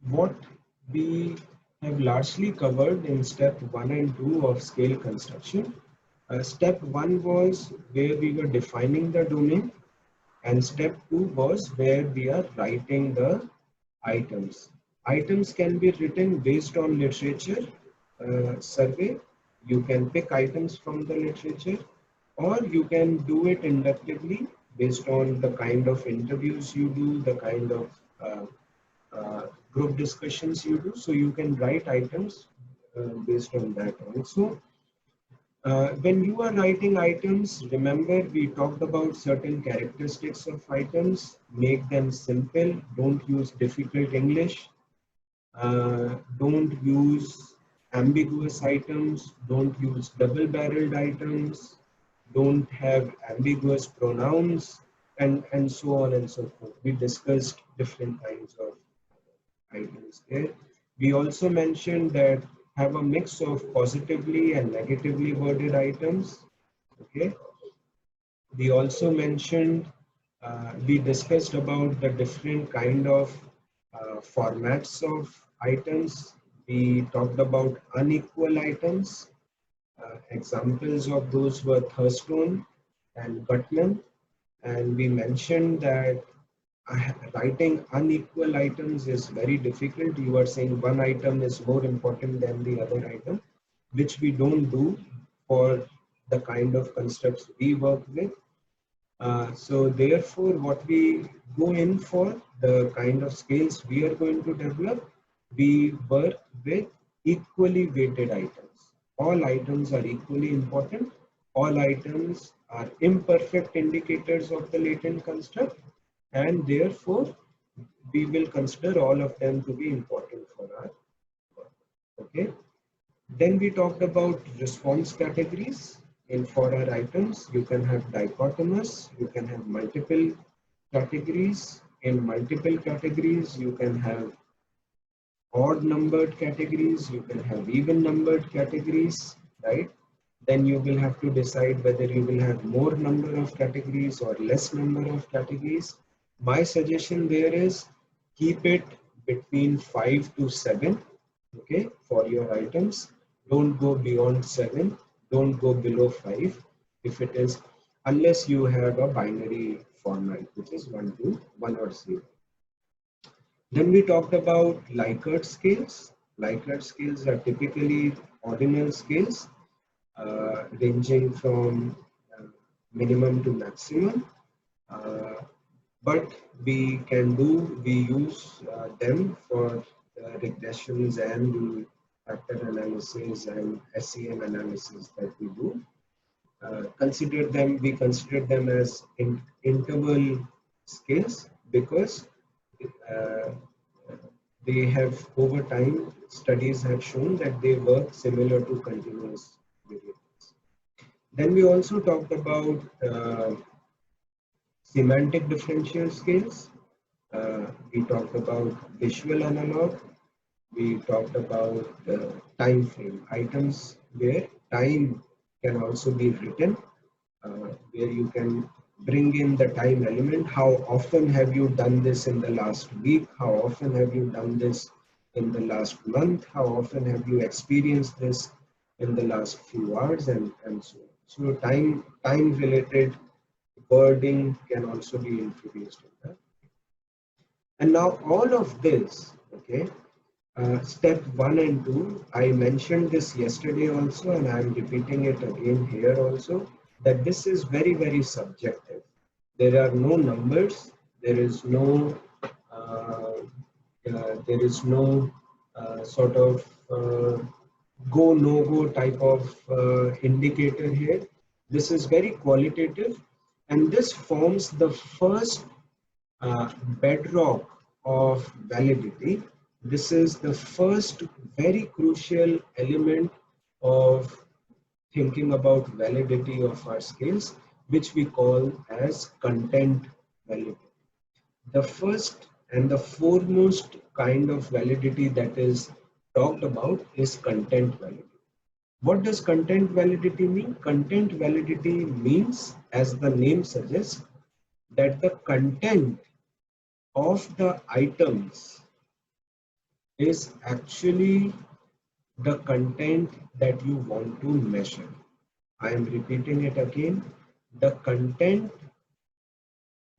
what we have largely covered in step 1 and 2 of scale construction. Step 1 was where we were defining the domain, and step 2 was where we are writing the items. Items can be written based on literature survey. You can pick items from the literature, or you can do it inductively based on the kind of interviews you do, the kind of group discussions you do. So you can write items based on that also. When you are writing items, remember we talked about certain characteristics of items. Make them simple. Don't use difficult English. Don't use ambiguous items. Don't use double-barreled items. Don't have ambiguous pronouns, and so on and so forth. We discussed different kinds of items there. We also mentioned that have a mix of positively and negatively worded items. Okay. We also mentioned, we discussed about the different kind of formats of items. We talked about unequal items. Examples of those were Thurstone and Gutman. And we mentioned that writing unequal items is very difficult. You are saying one item is more important than the other item, which we don't do for the kind of constructs we work with. So therefore, what we go in for, the kind of scales we are going to develop, we work with equally weighted items. All items are equally important. All items are imperfect indicators of the latent construct, and therefore we will consider all of them to be important for our work. Okay. Then we talked about response categories. In for our items, you can have dichotomous, you can have multiple categories. In multiple categories, you can have odd numbered categories, you can have even numbered categories, right? Then you will have to decide whether you will have more number of categories or less number of categories. My suggestion there is keep it between 5 to 7, okay, for your items. Don't go beyond 7, don't go below 5 if it is, unless you have a binary format, which is 1 to 1 or 0. Then we talked about Likert scales. Likert scales are typically ordinal scales ranging from minimum to maximum. But we use them for regressions and the factor analysis and SEM analysis that we do. We consider them as interval scales because uh, they have, over time, studies have shown that they work similar to continuous variables. Then we also talked about semantic differential scales. We talked about visual analog. We talked about time frame items where time can also be written, where you can bring in the time element. How often have you done this in the last week? How often have you done this in the last month? How often have you experienced this in the last few hours, and so on. So time related wording can also be introduced in that. And now all of this, okay, step 1 and 2, I mentioned this yesterday also, and I'm repeating it again here also, that this is very, very subjective. There are no numbers, there is no sort of go no go type of indicator here. This is very qualitative, and this forms the first bedrock of validity. This is the first very crucial element of thinking about validity of our scales, which we call as content validity. The first and the foremost kind of validity that is talked about is content validity. What does content validity mean? Content validity means, as the name suggests, that the content of the items is actually the content that you want to measure. I am repeating it again. The content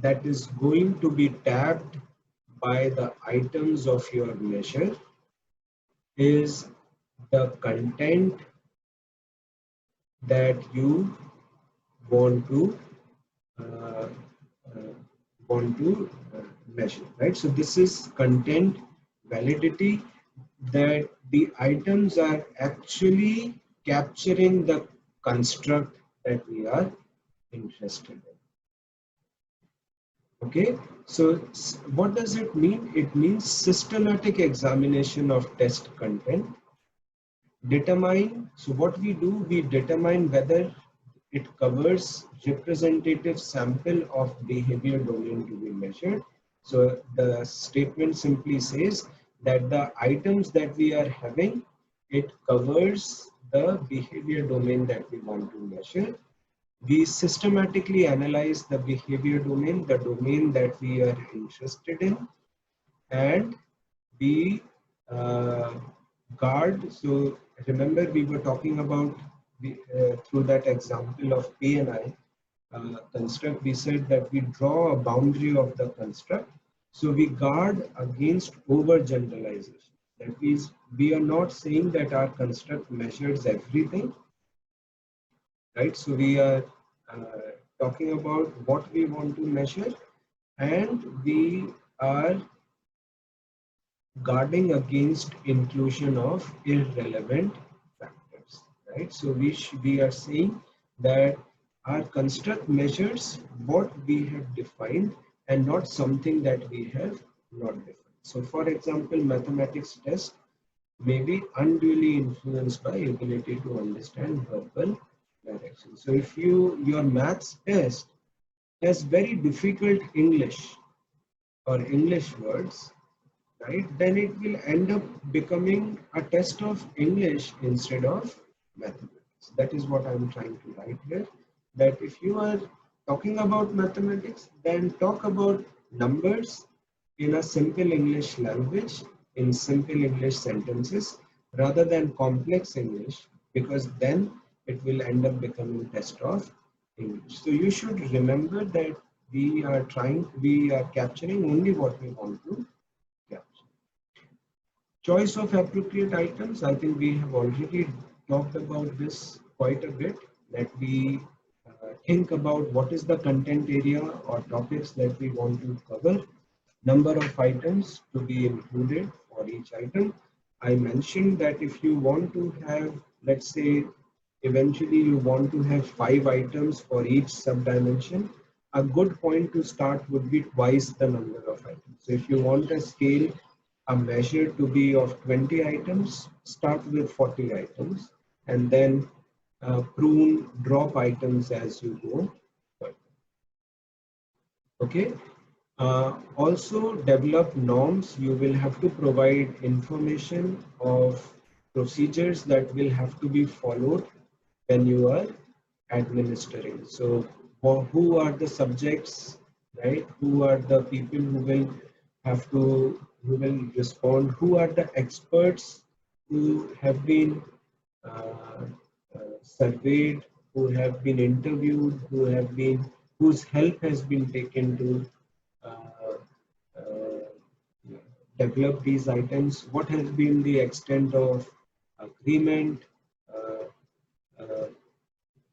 that is going to be tagged by the items of your measure is the content that you want to uh, uh, measure, right? So this is content validity, that the items are actually capturing the construct that we are interested in. Okay, so what does it mean? It means systematic examination of test content. So what we do, we determine whether it covers representative sample of behavior domain to be measured. So the statement simply says that the items that we are having, it covers the behavior domain that we want to measure. We systematically analyze the behavior domain, the domain that we are interested in, and we uh, guard. So remember, we were talking about through that example of PNI construct, we said that we draw a boundary of the construct. So we guard against overgeneralization. That means we are not saying that our construct measures everything, right? So we are talking about what we want to measure, and we are guarding against inclusion of irrelevant factors, right? So we are saying that our construct measures what we have defined and not something that we have not defined. So for example, mathematics test may be unduly influenced by ability to understand verbal direction. So if your maths test has very difficult English or English words, right, then it will end up becoming a test of English instead of mathematics. That is what I'm trying to write here. That if you are talking about mathematics, then talk about numbers in a simple English language, in simple English sentences, rather than complex English, because then it will end up becoming test of English. So you should remember that we are capturing only what we want to capture. Choice of appropriate items, I think we have already talked about this quite a bit, that we think about what is the content area or topics that we want to cover, number of items to be included for each item. I mentioned that if you want to have, let's say, eventually you want to have 5 items for each subdimension, a good point to start would be twice the number of items. So if you want a measure to be of 20 items, start with 40 items, and then drop items as you go. Okay. Also develop norms. You will have to provide information of procedures that will have to be followed when you are administering. So who are the subjects, right? Who are the people who will respond? Who are the experts who have been uh, surveyed, who have been interviewed, whose help has been taken to uh, uh, develop these items? What has been the extent of agreement? Uh, uh,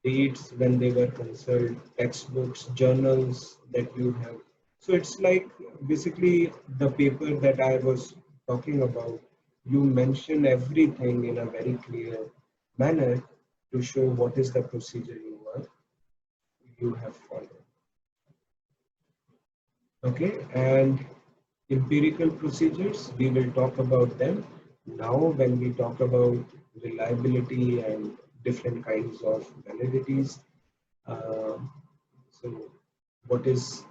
Dates when they were consulted, textbooks, journals that you have. So it's like basically the paper that I was talking about. You mention everything in a very clear manner to show what is the procedure you have followed. Okay, and empirical procedures, we will talk about them now when we talk about reliability and different kinds of validities. Um, so what is,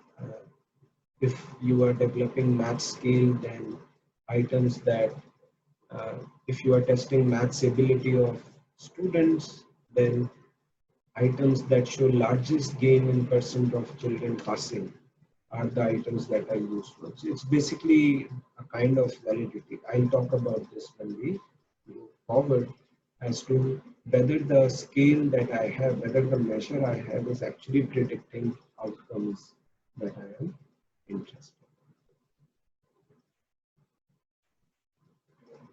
if you are developing math scale, then items that, if you are testing maths ability of students, then items that show largest gain in percent of children passing. are the items that I use for. So it's basically a kind of validity. I'll talk about this when we move forward as to whether the scale that I have, whether the measure I have is actually predicting outcomes that I am interested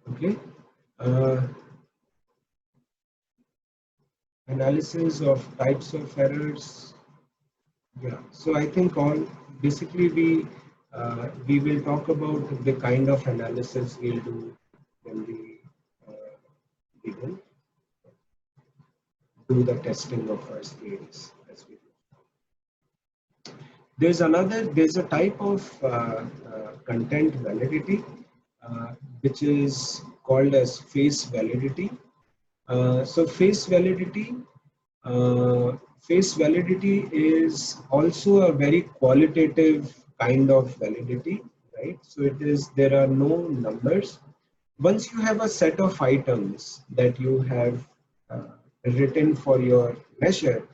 in. Okay. Uh, Analysis of types of errors. Yeah, so I think all basically we will talk about the kind of analysis we'll do when we will do the testing of our scales as we do. There's a type of content validity which is called as face validity. So face validity is also a very qualitative kind of validity, right? So it is, there are no numbers. Once you have a set of items that you have written for your measure,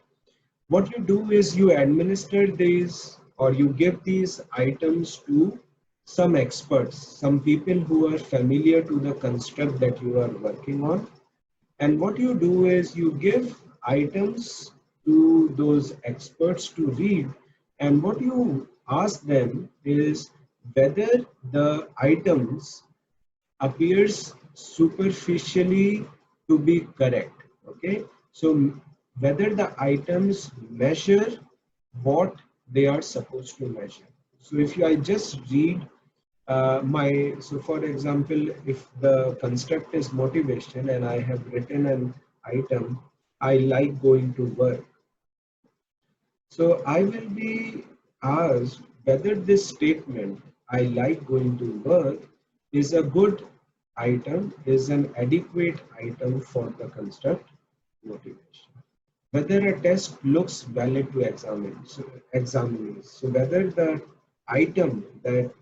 what you do is you administer these or you give these items to some experts, some people who are familiar to the construct that you are working on. And what you do is you give items to those experts to read, and what you ask them is whether the items appears superficially to be correct. Okay, so whether the items measure what they are supposed to measure. So if I just read so for example, if the construct is motivation and I have written an item, I like going to work. So I will be asked whether this statement, I like going to work, is a good item, is an adequate item for the construct motivation. Whether a test looks valid to examinees. So whether the item that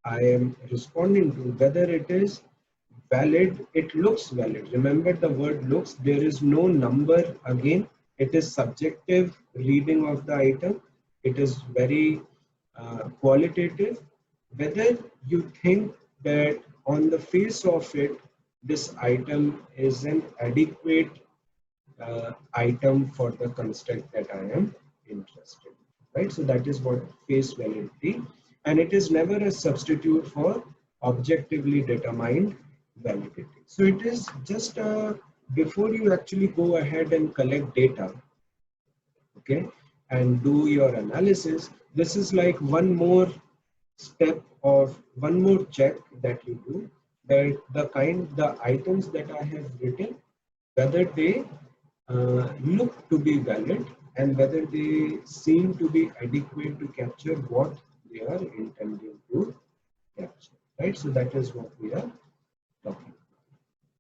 I am responding to, whether it is valid, it looks valid. Remember the word looks, there is no number again. It is subjective reading of the item. It is very qualitative. Whether you think that on the face of it, this item is an adequate item for the construct that I am interested in, right? So that is what face validity, and it is never a substitute for objectively determined validity. So it is just before you actually go ahead and collect data, okay, and do your analysis, this is like one more step of one more check that you do, that the items that I have written, whether they look to be valid and whether they seem to be adequate to capture what they are intending to capture, right? So that is what we are